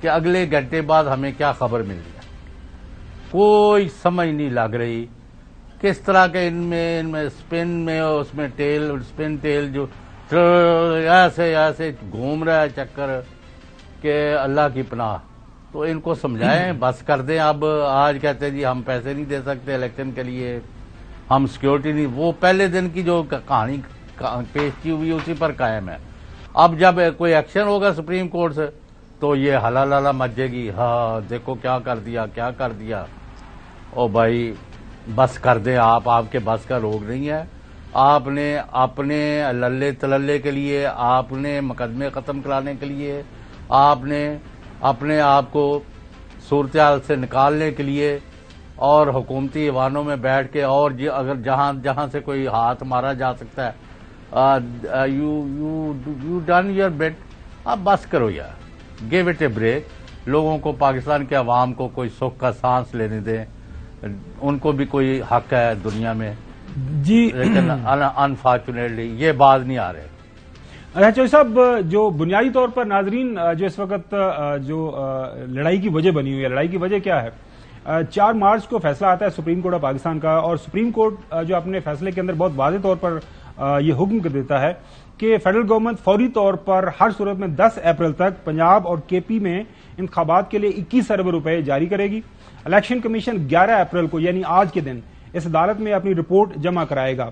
کہ اگلے گھنٹے بعد ہمیں کیا خبر مل رہی ہے. کوئی سمجھ نہیں لگ رہی کس طرح کے ان میں اسپن میں اس میں ٹیل اسپن ٹیل جو ایسے گھوم رہا ہے چکر کہ اللہ کی پناہ. تو ان کو سمجھائیں بس کر دیں. اب آج کہتے ہیں جی ہم پیسے نہیں دے سکتے الیکشن کے لیے, ہم سیکیورٹی نہیں, وہ پہلے دن کی جو کہانی پیش کی ہوئی اسی پر قائم ہے. اب جب کوئی ایکشن ہوگا سپریم کورٹ سے تو یہ ہلا لالا مچے گی, ہاں دیکھو کیا کر دیا. او بھائی بس کر دیں آپ کے بس کا روگ نہیں ہے. آپ نے اپنے للے تللے کے لیے, آپ نے مقدمے ختم کرانے کے لیے, آپ نے اپنے آپ کو صورتحال سے نکالنے کے لیے اور حکومتی ایوانوں میں بیٹھ کے اور اگر جہاں سے کوئی ہاتھ مارا جا سکتا ہے یو ڈن یور بٹ. اب بس کرو یار, گیو اٹ اے بریک. لوگوں کو, پاکستان کے عوام کو کوئی سکھ کا سانس لینے دیں. ان کو بھی کوئی حق ہے دنیا میں جی, لیکن انفارچونیٹلی یہ بات نہیں آ رہے. اچھا چوہدری صاحب, جو بنیادی طور پر ناظرین جو اس وقت جو لڑائی کی وجہ بنی ہوئی ہے, لڑائی کی وجہ کیا ہے؟ 4 مارچ کو فیصلہ آتا ہے سپریم کورٹ آف پاکستان کا, اور سپریم کورٹ جو اپنے فیصلے کے اندر بہت واضح طور پر یہ حکم کر دیتا ہے کہ فیڈرل گورنمنٹ فوری طور پر ہر صورت میں 10 اپریل تک پنجاب اور کے پی میں انتخابات کے لیے 21 ارب روپے جاری کرے گی. الیکشن کمیشن 11 اپریل کو یعنی آج کے دن اس عدالت میں اپنی رپورٹ جمع کرائے گا.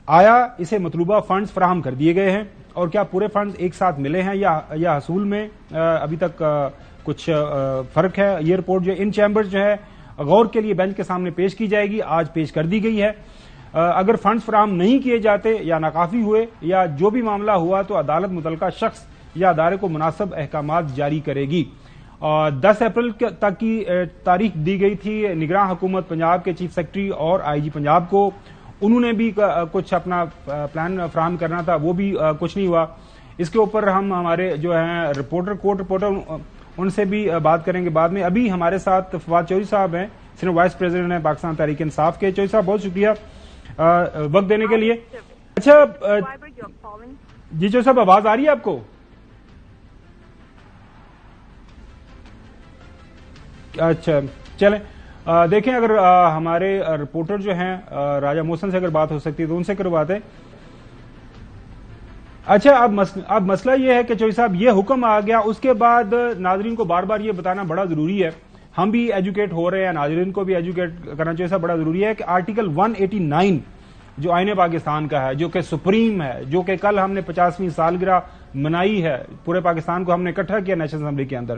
آیا اسے مطلوبہ فنڈز فراہم کر دیے گئے ہیں, اور کیا پورے فنڈز ایک ساتھ ملے ہیں یا حصول میں ابھی تک کچھ فرق ہے؟ یہ رپورٹ جو ان چیمبر جو ہے غور کے لیے بینچ کے سامنے پیش کی جائے گی, آج پیش کر دی گئی ہے. اگر فنڈز فراہم نہیں کیے جاتے یا ناکافی ہوئے یا جو بھی معاملہ ہوا تو عدالت متعلقہ شخص یا ادارے کو مناسب احکامات جاری کرے گی. 10 اپریل تک کی تاریخ دی گئی تھی نگراں حکومت پنجاب کے چیف سیکرٹری اور آئی جی پنجاب کو. انہوں نے بھی کچھ اپنا پلان فراہم کرنا تھا, وہ بھی کچھ نہیں ہوا. اس کے اوپر ہم ہمارے جو ہیں کورٹ رپورٹر ان سے بھی بات کریں گے بعد میں. ابھی ہمارے ساتھ فواد چودھری صاحب ہیں, سینئر وائس پریزیڈنٹ ہیں پاکستان تحریک انصاف کے. چودھری صاحب بہت شکریہ وقت دینے کے لیے. اچھا جی چودھری صاحب, آواز آ رہی ہے آپ کو؟ اچھا چلیں دیکھیں, اگر ہمارے رپورٹر جو ہیں راجہ محسن سے اگر بات ہو سکتی ہے تو ان سے کرواتے. اچھا اب مسئلہ یہ ہے کہ چودھری صاحب یہ حکم آ گیا, اس کے بعد ناظرین کو بار بار یہ بتانا بڑا ضروری ہے, ہم بھی ایجوکیٹ ہو رہے ہیں, ناظرین کو بھی ایجوکیٹ کرنا چاہیے صاحب, بڑا ضروری ہے کہ آرٹیکل 189 جو آئین پاکستان کا ہے, جو کہ سپریم ہے, جو کہ کل ہم نے 50ویں سالگرہ منائی ہے, پورے پاکستان کو ہم نے اکٹھا کیا نیشنل اسمبلی کے اندر,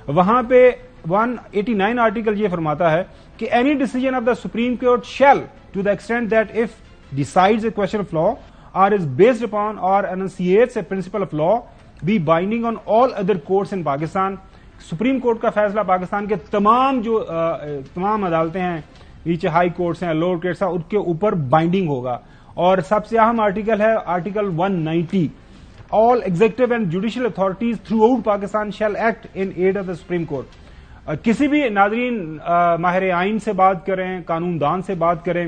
وہاں پہ 189 آرٹیکل یہ فرماتا ہے کہ any decision of the supreme court shall to the extent that if decides a question of law or is based upon or enunciates a principle of law be binding on all other courts in Pakistan. Supreme court کا فیصلہ پاکستان کے تمام عدالتیں ہیں, نیچے high courts ہیں, lower courts ہیں, ان کے اوپر بائنڈنگ ہوگا. اور سب سے اہم آرٹیکل ہے article 190, all executive and judicial authorities throughout Pakistan shall act in aid of the Supreme Court. کسی بھی ناظرین ماہر آئین سے بات کریں, قانون دان سے بات کریں,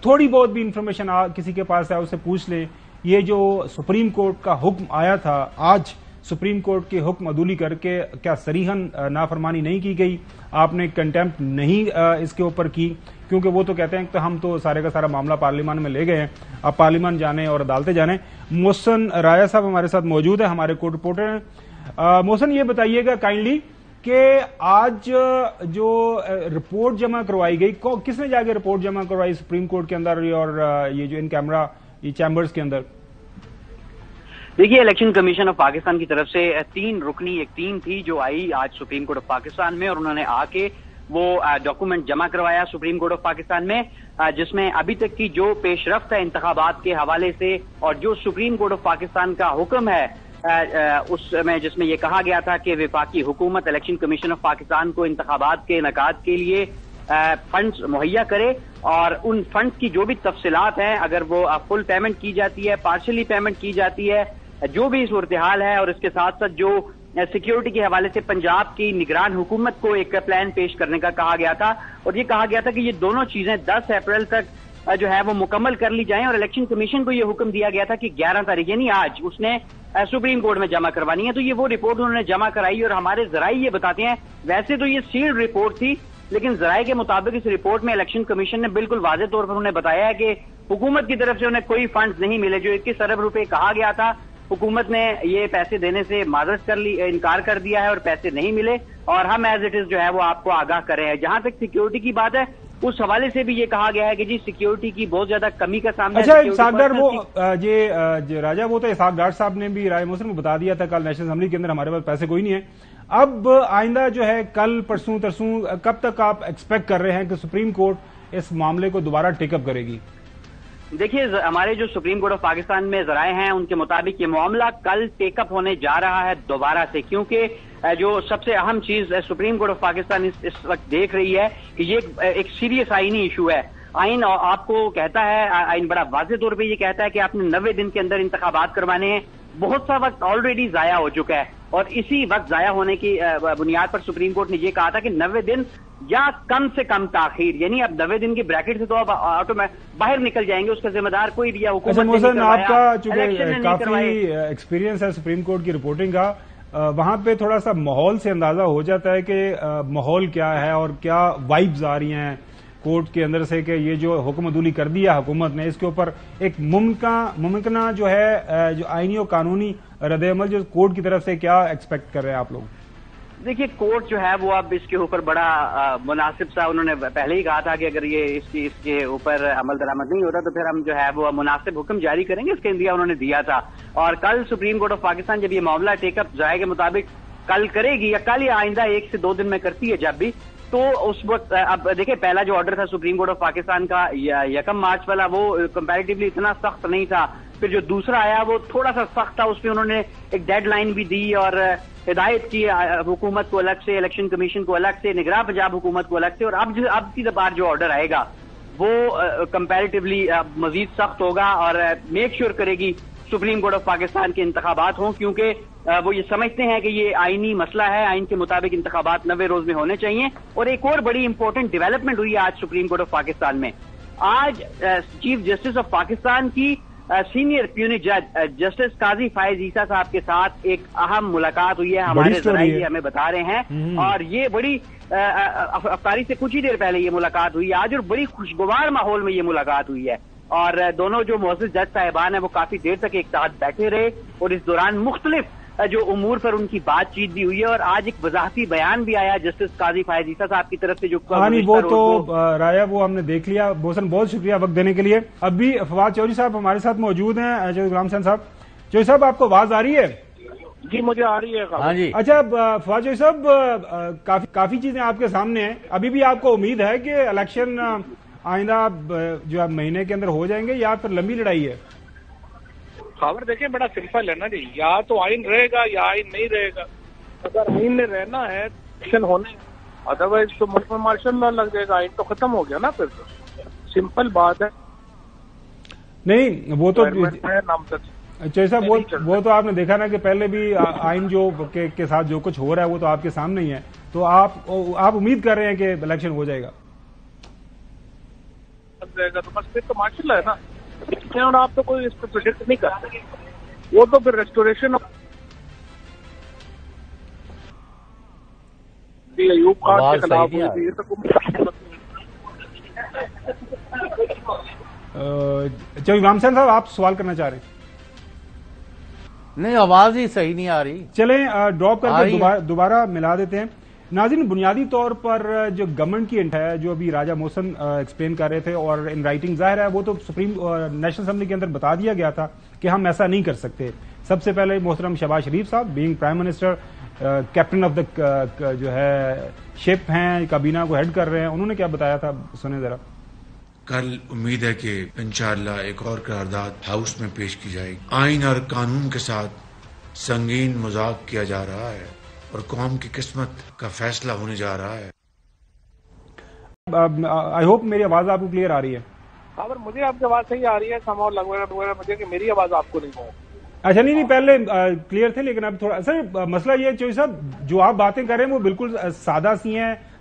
تھوڑی بہت بھی انفارمیشن کسی کے پاس ہے اسے پوچھ لیں. یہ جو سپریم کورٹ کا حکم آیا تھا, آج سپریم کورٹ کے حکم عدولی کر کے کیا صریحاً نافرمانی نہیں کی گئی, آپ نے کنٹمپٹ نہیں اس کے اوپر کی, کیونکہ وہ تو کہتے ہیں کہ ہم تو سارے کا سارا معاملہ پارلیمان میں لے گئے ہیں, اب پارلیمان جانے اور عدالتیں جانے. محسن رایا صاحب ہمارے ساتھ موجود ہیں, ہمارے کورٹ رپورٹر ہیں. محسن یہ بتائیے گا کائنڈلی کہ آج جو رپورٹ جمع کروائی گئی, کس نے جا کے رپورٹ جمع کروائی سپریم کورٹ کے اندر اور یہ جو ان کیمرہ یہ چیمبرز کے اندر؟ دیکھیے, الیکشن کمیشن آف پاکستان کی طرف سے 3 رکنی ایک ٹیم تھی جو آئی آج سپریم کورٹ آف پاکستان میں, اور انہوں نے آ کے وہ ڈاکومنٹ جمع کروایا سپریم کورٹ آف پاکستان میں, جس میں ابھی تک کی جو پیش رفت ہے انتخابات کے حوالے سے اور جو سپریم کورٹ آف پاکستان کا حکم ہے اس میں, جس میں یہ کہا گیا تھا کہ وفاقی حکومت الیکشن کمیشن آف پاکستان کو انتخابات کے انعقاد کے لیے فنڈز مہیا کرے, اور ان فنڈز کی جو بھی تفصیلات ہیں, اگر وہ فل پیمنٹ کی جاتی ہے, پارشلی پیمنٹ کی جاتی ہے, جو بھی صورتحال ہے, اور اس کے ساتھ ساتھ جو سیکیورٹی کے حوالے سے پنجاب کی نگران حکومت کو ایک پلان پیش کرنے کا کہا گیا تھا, اور یہ کہا گیا تھا کہ یہ دونوں چیزیں 10 اپریل تک جو ہے وہ مکمل کر لی جائیں. اور الیکشن کمیشن کو یہ حکم دیا گیا تھا کہ 11 تاریخ یعنی آج اس نے سپریم کورٹ میں جمع کروانی ہے. تو یہ وہ رپورٹ انہوں نے جمع کرائی اور ہمارے ذرائع یہ بتاتے ہیں, ویسے تو یہ سیلڈ رپورٹ تھی لیکن ذرائع کے مطابق اس رپورٹ میں الیکشن کمیشن نے بالکل واضح طور پر انہیں بتایا ہے کہ حکومت کی طرف سے انہیں کوئی فنڈز نہیں ملے. جو 21 ارب روپے کہا گیا تھا, حکومت نے یہ پیسے دینے سے معذرت انکار کر دیا ہے اور پیسے نہیں ملے, اور ہم ایز اٹ از جو ہے وہ آپ کو آگاہ کر رہے ہیں. جہاں تک سیکیورٹی کی بات ہے اس حوالے سے بھی یہ کہا گیا ہے کہ جی سیکیورٹی کی بہت زیادہ کمی کا سامنا ہے. اچھا اسحاق ڈار, وہ راجہ وہ تو اسحاق ڈار صاحب نے بھی رائے موسم کو بتا دیا تھا کل نیشنل اسمبلی کے اندر ہمارے پاس پیسے کوئی نہیں ہے. اب آئندہ جو ہے کل پرسوں ترسوں کب تک آپ ایکسپیکٹ کر رہے ہیں کہ سپریم کورٹ اس معاملے کو دوبارہ ٹیک اپ کرے گی؟ دیکھیے ہمارے جو سپریم کورٹ آف پاکستان میں ذرائع ہیں ان کے مطابق یہ معاملہ کل ٹیک اپ ہونے جا رہا ہے دوبارہ سے, کیونکہ جو سب سے اہم چیز سپریم کورٹ آف پاکستان اس وقت دیکھ رہی ہے کہ یہ ایک سیریس آئینی ایشو ہے. آئین آپ کو کہتا ہے, آئین بڑا واضح طور پہ یہ کہتا ہے کہ آپ نے 90 دن کے اندر انتخابات کروانے ہیں. بہت سا وقت آلریڈی ضائع ہو چکا ہے اور اسی وقت ضائع ہونے کی بنیاد پر سپریم کورٹ نے یہ کہا تھا کہ 90 دن یا کم سے کم تاخیر, یعنی اب 90 دن کی بریکٹ سے تو اب باہر نکل جائیں گے, اس کا ذمہ دار کوئی بھی ہے, حکومت نے نہیں کروایا. آپ کا چونکہ کافی ایکسپیرینس ہے سپریم کورٹ کی رپورٹنگ کا, وہاں پہ تھوڑا سا ماحول سے اندازہ ہو جاتا ہے کہ ماحول کیا ہے اور کیا وائبز آ رہی ہیں کورٹ کے اندر سے کہ یہ جو حکم عدولی کر دیا حکومت نے اس کے اوپر ایک ممکنہ جو ہے جو آئینی اور قانونی رد عمل جو کورٹ کی طرف سے کیا ایکسپیکٹ کر رہے ہیں آپ لوگ؟ دیکھیے کورٹ جو ہے وہ اب اس کے اوپر بڑا مناسب سا, انہوں نے پہلے ہی کہا تھا کہ اگر یہ اس کے اوپر عمل درآمد نہیں ہوتا تو پھر ہم جو ہے وہ مناسب حکم جاری کریں گے, اس کا اندیا انہوں نے دیا تھا. اور کل سپریم کورٹ آف پاکستان جب یہ معاملہ ٹیک اپ ذرائع کے مطابق کل کرے گی یا کل یا آئندہ 1 سے 2 دن میں کرتی ہے جب بھی, تو اس وقت اب دیکھیں پہلا جو آرڈر تھا سپریم کورٹ آف پاکستان کا 1 مارچ والا وہ کمپیریٹیولی اتنا سخت نہیں تھا. پھر جو دوسرا آیا وہ تھوڑا سا سخت تھا, اس پہ انہوں نے ایک ڈیڈ لائن بھی دی اور ہدایت کی حکومت کو الگ سے, الیکشن کمیشن کو الگ سے, نگراں پنجاب حکومت کو الگ سے. اور اب کی بار جو آرڈر آئے گا وہ کمپیریٹیولی مزید سخت ہوگا اور میک شیور کرے گی سپریم کورٹ آف پاکستان کے انتخابات ہوں, کیونکہ وہ یہ سمجھتے ہیں کہ یہ آئینی مسئلہ ہے, آئین کے مطابق انتخابات 90 روز میں ہونے چاہیے. اور ایک اور بڑی امپورٹنٹ ڈیولپمنٹ ہوئی ہے آج سپریم کورٹ آف پاکستان میں. آج چیف جسٹس آف پاکستان کی سینئر پیونی جج جسٹس قاضی فائز عیسیٰ صاحب کے ساتھ ایک اہم ملاقات ہوئی ہے. ہمارے ذرائع ہمیں بتا رہے ہیں اور یہ بڑی افطاری سے کچھ ہی دیر پہلے یہ ملاقات ہوئی ہے آج, اور بڑی خوشگوار ماحول میں یہ ملاقات ہوئی ہے. اور دونوں جو معزز جج صاحبان ہیں وہ کافی دیر تک ایک ساتھ بیٹھے رہے اور اس دوران مختلف جو امور پر ان کی بات چیت بھی ہوئی ہے. اور آج ایک وضاحتی بیان بھی آیا جسٹس قاضی فائز عیسیٰ صاحب کی طرف سے, جو وہ تو رایا وہ ہم نے دیکھ لیا. محسن بہت شکریہ وقت دینے کے لیے. اب بھی فواد چودھری صاحب ہمارے ساتھ موجود ہیں. غلام حسین صاحب, چودھری صاحب آپ کو آواز آ رہی ہے؟ جی مجھے آ رہی ہے. ہاں جی. اچھا فواد چودھری صاحب, کافی چیزیں آپ کے سامنے ہیں, ابھی بھی آپ کو امید ہے کہ الیکشن آئندہ جو مہینے کے اندر ہو جائیں گے یا پھر لمبی لڑائی ہے؟ خبر دیکھیں بڑا سمپل ہے نا جی, یا تو آئین رہے گا یا آئین نہیں رہے گا. اگر آئین نے رہنا ہے الیکشن ہونے, ادروائز تو ملک میں مارشل لا لگ جائے گا. آئین تو ختم ہو گیا نا, پھر سمپل بات ہے. نہیں وہ تو نامزد جیسا وہ تو آپ نے دیکھا نا کہ پہلے بھی آئین جو کے ساتھ جو کچھ ہو رہا ہے وہ تو آپ کے سامنے ہی ہے. تو آپ امید کر رہے ہیں کہ الیکشن ہو جائے گا؟ تو بس پھر تو مارشل ہے نا, اور آپ تو کوئی اس پہ پروجیکٹ نہیں کر سکتے. وہ تو پھر ریسٹوریشن ایوب خان کے خلاف چلو غلام حسین صاحب آپ سوال کرنا چاہ رہے ہیں؟ نہیں, آواز ہی صحیح نہیں آ رہی. چلیں ڈراپ کر کے دوبارہ ملا دیتے ہیں. ناظرین, بنیادی طور پر جو گورنمنٹ کی انٹ ہے جو ابھی راجہ محسن ایکسپلین کر رہے تھے اور ان رائٹنگ ظاہر ہے وہ تو سپریم نیشنل اسمبلی کے اندر بتا دیا گیا تھا کہ ہم ایسا نہیں کر سکتے. سب سے پہلے محترم شہباز شریف صاحب being prime minister, captain of the جو ہے شپ ہیں, کابینہ کو ہیڈ کر رہے ہیں, انہوں نے کیا بتایا تھا سنیں ذرا. کل امید ہے کہ انشاءاللہ ایک اور قرارداد ہاؤس میں پیش کی جائے گی. آئین اور قانون کے ساتھ سنگین مذاق کیا جا رہا ہے اور قوم کی قسمت کا فیصلہ ہونے جا رہا ہے. آئی ہوپ میری آواز آپ کو کلیئر آ رہی ہے. خبر مجھے آپ کی آواز صحیح آ رہی ہے, سما وغیرہ مجھے کہ میری آواز آپ کو نہیں ہو. اچھا نہیں پہلے کلیئر تھے لیکن اب تھوڑا سر مسئلہ یہ چوہدری صاحب جو آپ باتیں کر رہے ہیں وہ بالکل سادہ سی ہیں,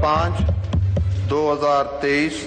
5 2023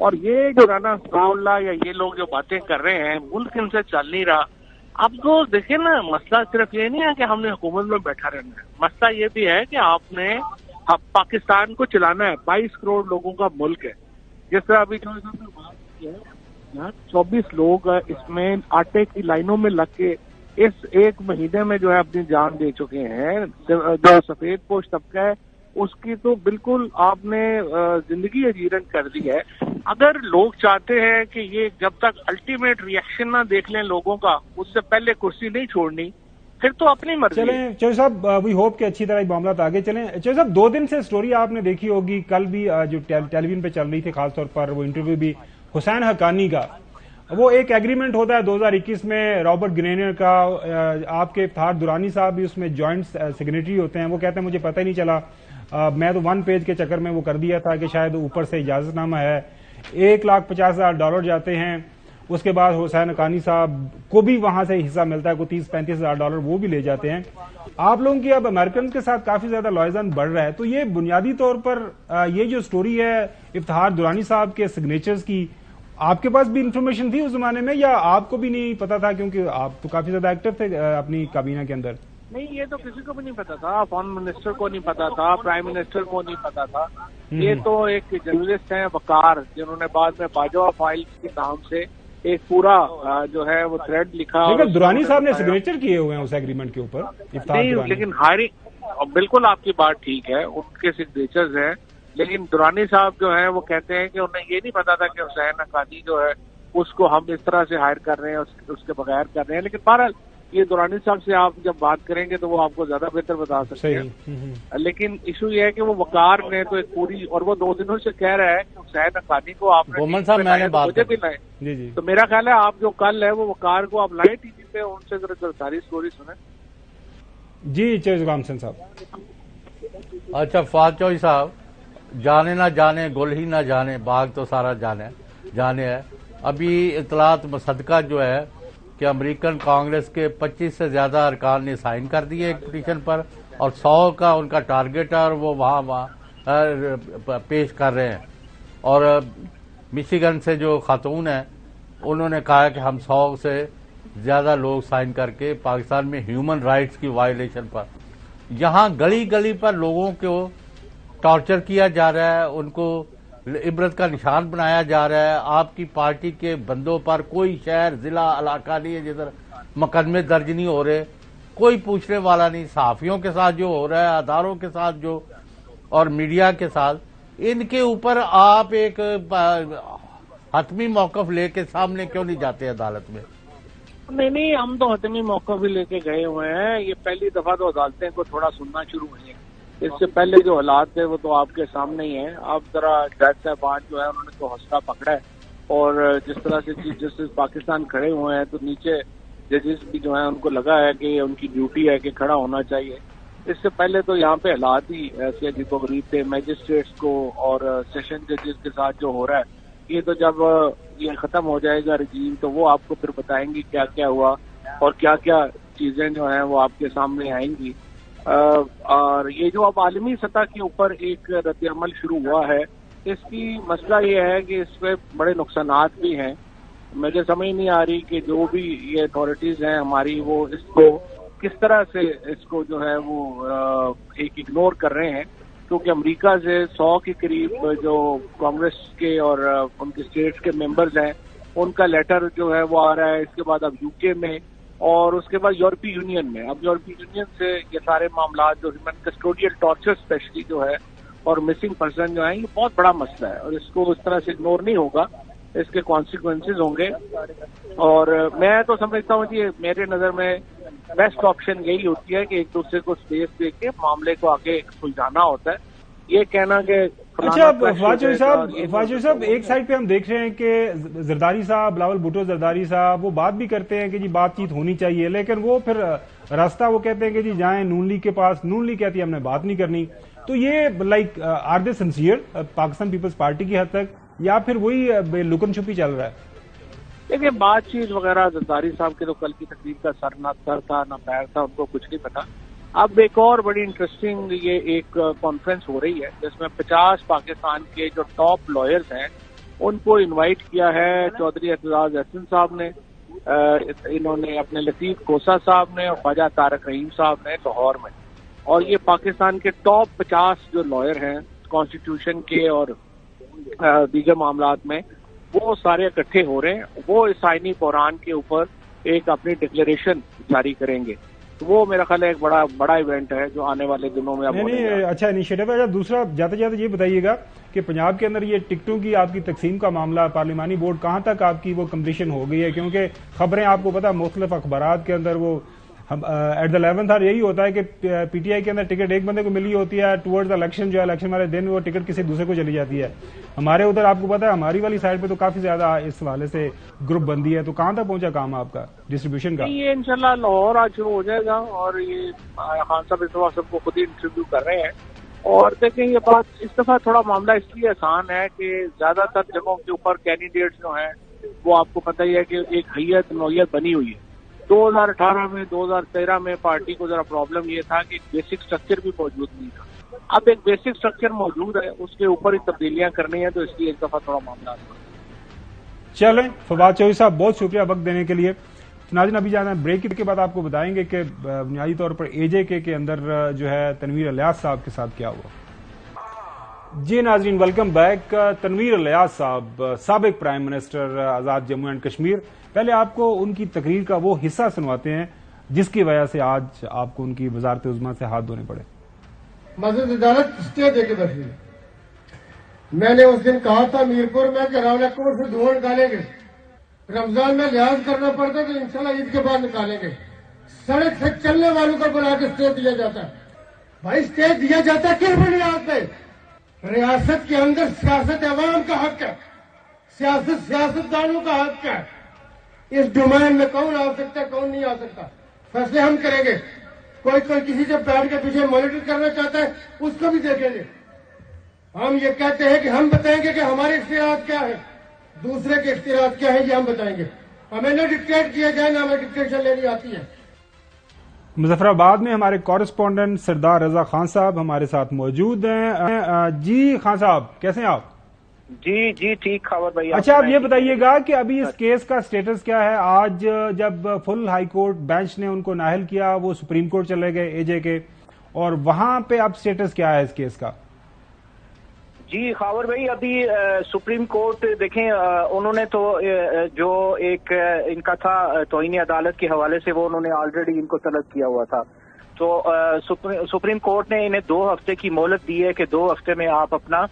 اور یہ جو رانا ثناءاللہ یا یہ لوگ جو باتیں کر رہے ہیں، ملک ان سے چل نہیں رہا. اب تو دیکھیں نا، مسئلہ صرف یہ نہیں ہے کہ ہم نے حکومت میں بیٹھا رہنا ہے، مسئلہ یہ بھی ہے کہ آپ نے پاکستان کو چلانا ہے. 22 کروڑ لوگوں کا ملک ہے. جس طرح ابھی جو بات کی ہے، 24 لوگ اس میں آٹے کی لائنوں میں لگ کے اس ایک مہینے میں جو ہے اپنی جان دے چکے ہیں. جو سفید پوش طبقہ ہے اس کی تو بالکل آپ نے زندگی اجیرن کر دی ہے. اگر لوگ چاہتے ہیں کہ یہ جب تک الٹیمیٹ ریئیکشن نہ دیکھ لیں لوگوں کا، اس سے پہلے کرسی نہیں چھوڑنی، پھر تو اپنی مرضی. چلیں چوہدری صاحب، وی ہوپ کہ اچھی طرح معاملات آگے چلیں. چوہدری صاحب، 2 دن سے سٹوری آپ نے دیکھی ہوگی، کل بھی جو ٹیلی ویژن پہ چل رہی تھی، خاص طور پر وہ انٹرویو بھی حسین حقانی کا. وہ ایک ایگریمنٹ ہوتا ہے 2021 میں رابرٹ گرینر کا، آپ کے افتخار درانی صاحب بھی اس میں جوائنٹ سیکریٹری ہوتے ہیں. وہ کہتے ہیں مجھے پتہ ہی نہیں چلا، میں تو 1 پیج کے چکر میں وہ کر دیا تھا کہ شاید اوپر سے اجازت نامہ ہے. $1,50,000 جاتے ہیں. اس کے بعد حسین حقانی صاحب کو بھی وہاں سے حصہ ملتا ہے، کوئی $30-35,000 وہ بھی لے جاتے ہیں. آپ لوگوں کی اب امریکنز کے ساتھ کافی زیادہ لائزن بڑھ رہا ہے. تو یہ بنیادی طور پر یہ جو سٹوری ہے افتخار درانی صاحب کے سگنیچرز کی، آپ کے پاس بھی انفارمیشن تھی اس زمانے میں، یا آپ کو بھی نہیں پتا تھا کیونکہ آپ تو کافی زیادہ ایکٹیو تھے اپنی کابینہ کے اندر؟ نہیں، یہ تو کسی کو بھی نہیں پتا تھا. فارن منسٹر کو نہیں پتا تھا، پرائم منسٹر کو نہیں پتا تھا. یہ تو ایک جرنلسٹ ہیں وقار، جنہوں نے بعد میں باجوہ فائل کے نام سے ایک پورا جو ہے وہ تھریڈ لکھا. لیکن درانی صاحب نے سگنیچر کیے ہوئے ہیں اس ایگریمنٹ کے اوپر. نہیں، لیکن بالکل آپ کی بات ٹھیک ہے، ان کے سگنیچرز ہیں، لیکن درانی صاحب جو ہیں وہ کہتے ہیں کہ انہیں یہ نہیں پتا تھا کہ حسین حقانی جو ہے اس کو ہم اس طرح سے ہائر کر رہے ہیں، اس کے بغیر کر رہے ہیں. لیکن بہرحال یہ درانی صاحب سے آپ جب بات کریں گے تو وہ آپ کو زیادہ بہتر بتا سکتے ہیں. لیکن ایشو یہ ہے کہ وہ وقار نے تو ایک پوری، اور وہ 2 دنوں سے کہہ رہا ہے کہ حسین حقانی کو آپ نے مجھے بھی لائیں. تو میرا خیال ہے آپ جو کل ہے وہ وقار کو آپ لائیں ٹی وی پہ، ان سے ذرا ساری سٹوری سنیں. جی چوہدری غلام حسین صاحب. اچھا، فواد چوہدری صاحب، جانے نہ جانے گل ہی نہ جانے، باغ تو سارا جانے ہے. ابھی اطلاعات مصدقہ جو ہے کہ امریکن کانگریس کے 25 سے زیادہ ارکان نے سائن کر دیے ایک پٹیشن پر، اور 100 کا ان کا ٹارگٹ ہے، اور وہ وہاں پیش کر رہے ہیں. اور مشیگن سے جو خاتون ہیں انہوں نے کہا کہ ہم 100 سے زیادہ لوگ سائن کر کے پاکستان میں ہیومن رائٹس کی وائلیشن پر، یہاں گلی گلی پر لوگوں کو ٹارچر کیا جا رہا ہے، ان کو عبرت کا نشان بنایا جا رہا ہے. آپ کی پارٹی کے بندوں پر کوئی شہر ضلع علاقہ نہیں ہے جدھر مقدمے درج نہیں ہو رہے، کوئی پوچھنے والا نہیں. صحافیوں کے ساتھ جو ہو رہا ہے، اداروں کے ساتھ جو، اور میڈیا کے ساتھ، ان کے اوپر آپ ایک حتمی موقف لے کے سامنے کیوں نہیں جاتے عدالت میں؟ نہیں، ہم تو حتمی موقف بھی لے کے گئے ہوئے ہیں. یہ پہلی دفعہ تو عدالتیں کو تھوڑا سننا شروع ہوئی ہیں. اس سے پہلے جو حالات تھے وہ تو آپ کے سامنے ہی ہیں. آپ ذرا جج صاحبان جو ہے انہوں نے تو حوصلہ پکڑا ہے، اور جس طرح سے چیف جسٹس پاکستان کھڑے ہوئے ہیں تو نیچے ججز بھی جو ہیں ان کو لگا ہے کہ ان کی ڈیوٹی ہے کہ کھڑا ہونا چاہیے. اس سے پہلے تو یہاں پہ حالات ہی ایسے عجیب و غریب تھے. میجسٹریٹس کو اور سیشن ججز کے ساتھ جو ہو رہا ہے، یہ تو جب یہ ختم ہو جائے گا رجیم تو وہ آپ کو پھر بتائیں گی کیا کیا ہوا اور کیا کیا چیزیں جو ہیں وہ آپ کے سامنے آئیں گی. اور یہ جو اب عالمی سطح کے اوپر ایک رد عمل شروع ہوا ہے، اس کی مسئلہ یہ ہے کہ اس پہ بڑے نقصانات بھی ہیں. مجھے سمجھ نہیں آ رہی کہ جو بھی یہ اتھارٹیز ہیں ہماری، وہ اس کو کس طرح سے اس کو جو ہے وہ ایک اگنور کر رہے ہیں. کیونکہ امریکہ سے 100 کے قریب جو کانگریس کے اور ان کے اسٹیٹس کے ممبرز ہیں، ان کا لیٹر جو ہے وہ آ رہا ہے. اس کے بعد اب یو کے میں، اور اس کے بعد یورپی یونین میں. اب یورپی یونین سے یہ سارے معاملات جو ہیومن کسٹوڈیل ٹارچر اسپیشلی جو ہے اور مسنگ پرسن جو ہیں، یہ بہت بڑا مسئلہ ہے اور اس کو اس طرح سے اگنور نہیں ہوگا. اس کے کانسیکوینسز ہوں گے. اور میں تو سمجھتا ہوں کہ میرے نظر میں بیسٹ آپشن یہی ہوتی ہے کہ ایک دوسرے کو اسپیس دے کے معاملے کو آگے سلجھانا ہوتا ہے. یہ کہنا کہ اچھا فواد چوہدری صاحب ایک سائڈ پہ ہم دیکھ رہے ہیں کہ زرداری صاحب، بلاول بھٹو زرداری صاحب، وہ بات بھی کرتے ہیں کہ جی بات چیت ہونی چاہیے، لیکن وہ پھر راستہ وہ کہتے ہیں کہ جی جائیں نون لیگ کے پاس. نون لیگ کہتی ہے ہم نے بات نہیں کرنی. تو یہ like are they sincere Pakistan Peoples Party کی حد تک، یا پھر وہی لکن چھپی چل رہا ہے؟ دیکھیے بات چیت وغیرہ زرداری صاحب کے تو کل کی تقریب کا سر نہ سر تھا نہ پیر تھا، ان کو کچھ نہیں پتا. اب ایک اور بڑی انٹرسٹنگ یہ ایک کانفرنس ہو رہی ہے جس میں 50 پاکستان کے جو ٹاپ لائرز ہیں ان کو انوائٹ کیا ہے چودھری اعتزاز احسن صاحب نے، انہوں نے اپنے لطیف کوسا صاحب نے اور خواجہ طارق رحیم صاحب نے لاہور میں، اور یہ پاکستان کے ٹاپ 50 جو لائر ہیں کانسٹیٹیوشن کے اور دیگر معاملات میں، وہ سارے اکٹھے ہو رہے ہیں، وہ اس آئینی بحران کے اوپر ایک اپنی ڈکلیریشن جاری کریں گے. وہ میرا خیال ہے ایک بڑا ایونٹ ہے جو آنے والے دنوں میں اچھا انیشیٹو ہے. دوسرا جاتے جاتے یہ بتائیے گا کہ پنجاب کے اندر یہ ٹکٹوں کی آپ کی تقسیم کا معاملہ پارلیمانی بورڈ کہاں تک آپ کی وہ کمپلیشن ہو گئی ہے؟ کیونکہ خبریں آپ کو پتا مختلف اخبارات کے اندر وہ ایٹ دا 11th آور یہی ہوتا ہے کہ پی ٹی آئی کے اندر ٹکٹ ایک بندے کو ملی ہوتی ہے، ٹورڈ الیکشن جو ہے الیکشن والے دن وہ ٹکٹ کسی دوسرے کو چلی جاتی ہے. ہمارے ادھر آپ کو پتا ہے ہماری والی سائڈ پہ تو کافی زیادہ اس حوالے سے گروپ بندی ہے. تو کہاں تک پہنچا کام آپ کا ڈسٹریبیوشن کا؟ یہ انشاءاللہ لاہور آج شروع ہو جائے گا، اور یہ خان صاحب اس دفعہ سب کو خود ہی انٹرویو کر رہے ہیں. اور دیکھیں یہ بات اس دفعہ تھوڑا معاملہ اس لیے آسان ہے کہ زیادہ تر جگہوں کے اوپر کینڈیڈیٹس جو ہیں وہ آپ کو پتہ ہی ہے کہ ایک حیت نوعیت بنی ہوئی ہے. 2018 میں 2013 میں پارٹی کو ذرا پرابلم یہ تھا کہ بیسک سٹرکچر بھی موجود نہیں تھا. اب ایک بیسک سٹرکچر موجود ہے، اس کے اوپر ہی تبدیلیاں کرنی ہیں، تو اس لیے ایک دفعہ تھوڑا معاملہ آتا ہے. چلیں فواد چودھری صاحب بہت شکریہ وقت دینے کے لیے. ناظرین ابھی جانا ہے بریک کے بعد آپ کو بتائیں گے کہ بنیادی طور پر اے جے کے اندر جو ہے تنویر الیاس صاحب کے ساتھ کیا ہوا. جی ناظرین ویلکم بیک. تنویر الیاس صاحب سابق prime minister Azad Jammu and Kashmir, پہلے آپ کو ان کی تقریر کا وہ حصہ سنواتے ہیں جس کی وجہ سے آج آپ کو ان کی وزارت عظمیٰ سے ہاتھ دھونے پڑے. مسجد عدالت اسٹے دے کے بیٹھی. میں نے اس دن کہا تھا میرپور میں کہ راولہ کوٹ سے دھواں نکالیں گے، رمضان میں لحاظ کرنا پڑتا تو انشاءاللہ عید کے بعد نکالیں گے. سڑک سے چلنے والوں کو بلا کے اسٹے دیا جاتا ہے. بھائی اسٹے دیا جاتا ہے کس بنیاد پہ؟ ریاست کے اندر سیاست عوام کا حق ہے، سیاستدانوں کا حق ہے. اس ڈومین میں کون آ سکتا ہے کون نہیں آ سکتا فیصلے ہم کریں گے. کوئی کسی سے بیٹھ کے پیچھے مانیٹر کرنا چاہتا ہے اس کو بھی دیکھیں گے. ہم یہ کہتے ہیں کہ ہم بتائیں گے کہ ہمارے اختیارات کیا ہے، دوسرے کے اختیارات کیا ہے یہ ہم بتائیں گے. ہمیں نہ ڈکٹیٹ کیا جائے، نہ ہمیں ڈکٹیشن لینی آتی ہے. مظفر آباد میں ہمارے کورسپونڈنٹ سردار رضا خان صاحب ہمارے ساتھ موجود ہیں. جی خان صاحب کیسے ہیں آپ؟ جی ٹھیک خبر بھائی. اچھا آپ یہ بتائیے گا کہ ابھی اس کیس کا سٹیٹس کیا ہے؟ آج جب فل ہائی کورٹ بینچ نے ان کو نااہل کیا وہ سپریم کورٹ چلے گئے اے جے کے، اور وہاں پہ اب سٹیٹس کیا ہے اس کیس کا؟ جی خاور بھائی ابھی سپریم کورٹ دیکھیں انہوں نے تو جو ایک ان کا تھا توہین عدالت کے حوالے سے وہ انہوں نے آلریڈی ان کو طلب کیا ہوا تھا. تو سپریم کورٹ نے انہیں 2 ہفتے کی مہلت دی ہے کہ 2 ہفتے میں آپ اپنا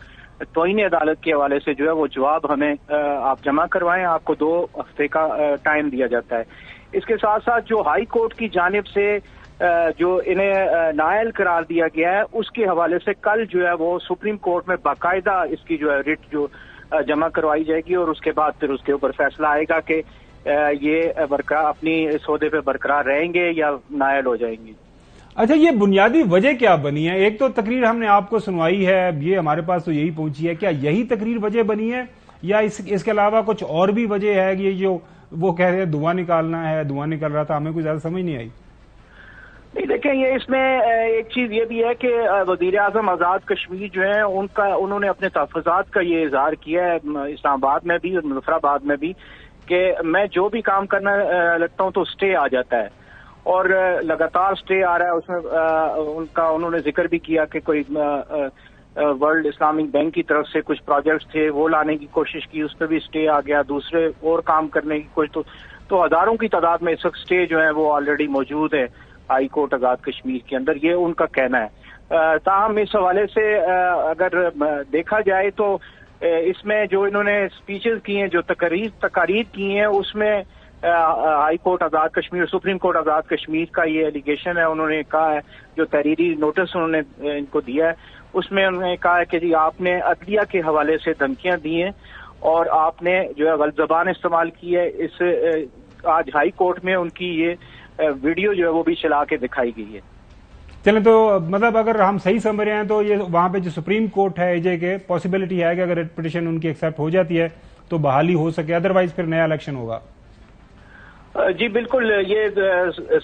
توہین عدالت کے حوالے سے جو ہے وہ جواب ہمیں آپ جمع کروائیں. آپ کو 2 ہفتے کا ٹائم دیا جاتا ہے. اس کے ساتھ ساتھ جو ہائی کورٹ کی جانب سے جو انہیں نااہل قرار دیا گیا ہے اس کے حوالے سے کل جو ہے وہ سپریم کورٹ میں باقاعدہ اس کی جو ہے ریٹ جو جمع کروائی جائے گی، اور اس کے بعد پھر اس کے اوپر فیصلہ آئے گا کہ یہ برقرار اپنی اس عہدے پہ برقرار رہیں گے یا نااہل ہو جائیں گے. اچھا یہ بنیادی وجہ کیا بنی ہے؟ ایک تو تقریر ہم نے آپ کو سنوائی ہے، یہ ہمارے پاس تو یہی پہنچی ہے، کیا یہی تقریر وجہ بنی ہے یا اس کے علاوہ کچھ اور بھی وجہ ہے؟ یہ جو وہ کہہ رہے ہیں دھواں نکالنا ہے، دھواں نکل رہا تھا، ہمیں کوئی زیادہ سمجھ نہیں آئی. نہیں دیکھیں یہ اس میں ایک چیز یہ بھی ہے کہ وزیر اعظم آزاد کشمیر جو ہیں انہوں نے اپنے تحفظات کا یہ اظہار کیا ہے اسلام آباد میں بھی اور مظفر آباد میں بھی کہ میں جو بھی کام کرنا لگتا ہوں تو اسٹے آ جاتا ہے، اور لگاتار اسٹے آ رہا ہے. اس میں انہوں نے ذکر بھی کیا کہ کوئی ورلڈ اسلامک بینک کی طرف سے کچھ پروجیکٹس تھے وہ لانے کی کوشش کی، اس پہ بھی اسٹے آ گیا. دوسرے اور کام کرنے کی کوشش تو ہزاروں کی تعداد میں اس وقت اسٹے جو ہے وہ آلریڈی موجود ہے ہائی کورٹ آزاد کشمیر کے اندر، یہ ان کا کہنا ہے. تاہم اس حوالے سے اگر دیکھا جائے تو اس میں جو انہوں نے اسپیچز کی ہیں، جو تقاریر کی ہیں، اس میں high court Azad Kashmir supreme court Azad Kashmir کا یہ ایلیگیشن ہے. انہوں نے کہا ہے جو تحریری نوٹس انہوں نے ان کو دیا ہے اس میں انہوں نے کہا ہے کہ جی آپ نے عدلیہ کے حوالے سے دھمکیاں دی ہیں اور آپ نے جو ہے غلط زبان استعمال کی ہے. اس آج ہائی کورٹ میں ان کی یہ ویڈیو جو ہے وہ بھی چلا کے دکھائی گئی ہے. چلیں تو مطلب اگر ہم صحیح سمجھ رہے ہیں تو یہ وہاں پہ جو سپریم کورٹ ہے اے جے کے پاسبلٹی ہے کہ اگر ریٹ پٹیشن ان کی ایکسیپٹ ہو جاتی ہے تو بحالی ہو سکے، ادروائز پھر نیا الیکشن ہوگا. جی بالکل، یہ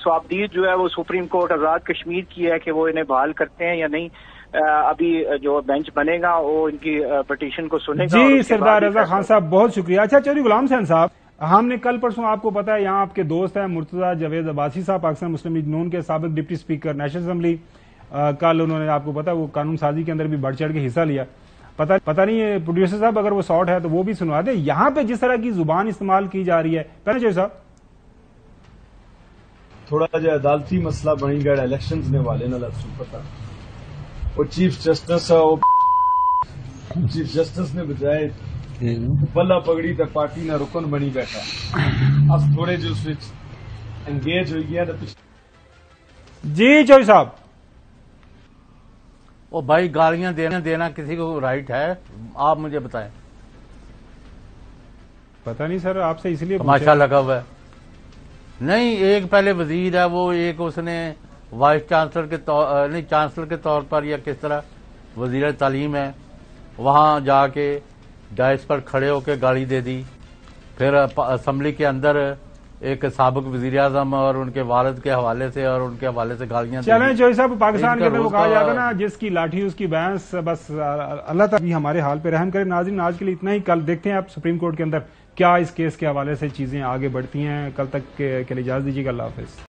سوابدید جو ہے وہ سپریم کورٹ آزاد کشمیر کی ہے کہ وہ انہیں بحال کرتے ہیں یا نہیں. ابھی جو بینچ بنے گا وہ ان کی پٹیشن کو سنے گا. جی سردار رضا خان صاحب بہت شکریہ. اچھا چودھری غلام حسین صاحب، ہم نے کل پرسوں آپ کو پتا ہے یہاں آپ کے دوست ہیں مرتضی جاوید عباسی صاحب، پاکستان مسلم لیگ نون کے سابق ڈپٹی اسپیکر نیشنل اسمبلی. کل انہوں نے آپ کو پتا وہ قانون سازی کے اندر بھی بڑھ چڑھ کے حصہ لیا. پتہ نہیں پروڈیوسر صاحب اگر وہ سارٹ ہے تو وہ بھی سنوا دیں. یہاں پہ جس طرح کی زبان استعمال کی جا رہی ہے، پہلے جو صاحب تھوڑا جا عدالتی مسئلہ بنی گیا الیکشنز نے والے نہ لفظ پتا وہ چیف جسٹس چیف جسٹس نے بجائے بلا پگڑی تے پارٹی نہ رکن بنی بیٹھا. اب تھوڑے جو اس انگیج ہوئی گیا. جی چوہدری صاحب، وہ بھائی گالیاں دینا کسی کو رائٹ ہے؟ آپ مجھے بتائیں. پتہ نہیں سر، آپ سے اس لیے تماشا لگا ہوا ہے. نہیں، ایک پہلے وزیر ہے وہ، ایک اس نے وائس چانسلر کے طور نہیں چانسلر کے طور پر یا کس طرح وزیر تعلیم ہے، وہاں جا کے ڈائس پر کھڑے ہو کے گالی دے دی. پھر اسمبلی کے اندر ایک سابق وزیر اعظم اور ان کے والد کے حوالے سے اور ان کے حوالے سے گالیاں دی. چلیں چوہدری صاحب، پاکستان کے اندر وہ کہا جاتا نا جس کی لاٹھی اس کی بھینس. بس اللہ تعالی ہمارے حال پہ رحم کرے. ناظرین آج کے لیے اتنا ہی. کل دیکھتے ہیں آپ سپریم کورٹ کے اندر کیا اس کیس کے حوالے سے چیزیں آگے بڑھتی ہیں. کل تک کے لیے اجازت دیجیے گا. اللہ حافظ.